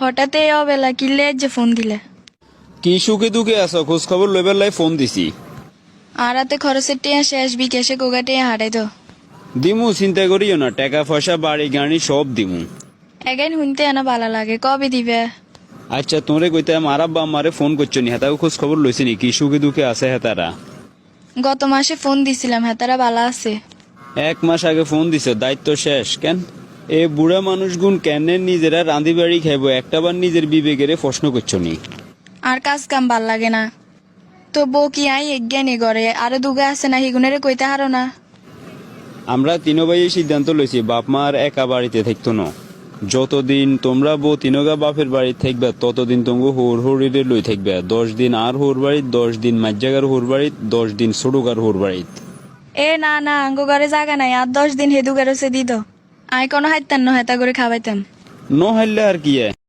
হঠাৎ এই অবেলা কিলে যে ফোন দিলে। কি সুখে দুঃখে আছো? খোঁজ খবর লইবার লাই ফোন দিছি। আর রাতে খরচের টিয়া শেষ, বিকাশে গোগা টিয়া হারাই তো। দিমু, চিন্তা করিও না, টাকা পয়সা বাড়ি গাড়ি সব দিমু। এগাইন শুনতে না ভালো লাগে, কবে দিবে? আচ্ছা তোরে কইতে আমার আব্বা আমারে ফোন করছো নি, হেতাও খোঁজ খবর লইছি নি কি সুখে দুঃখে আছে হেতারা? গত মাসে ফোন দিছিলাম, হেতারা ভালো আছে। 1 মাস আগে ফোন দিছে, দায়িত্ব শেষ কেন? এ বুড়া মানুষগুন কেন নিজেরা রাঁধি বাড়ি খাইবো, একটাবার নিজের বিবেকেরে প্রশ্ন করছো নি? আর কাজ কাম ভাল লাগে না তো বউ কি আই এজ্ঞানী করে আরো দুগা আছে না, হিগুনেরে কইতে হারো না? আমরা তিনো ভাই সিদ্ধান্ত লইছি বাপ মা আর একা বাড়িতে থাকতো না। যতদিন তোমরা বউ তিনগা বাপের বাড়ি থাকবে ততদিন তোমাকে হোর হরিরে লই থাকবে। 10 দিন আর হোর বাড়িত, 10 দিন মাজ্জাগার হোর বাড়িত, 10 দিন ছোটগার হোর বাড়িত। এ না না, আঙ্গো ঘরে জায়গা নাই, আর 10 দিন হেদুগারে সে দিত। আই কোনো হাইতান ন হেতা করে খাওয়াইতাম। ন হাইলে আর কি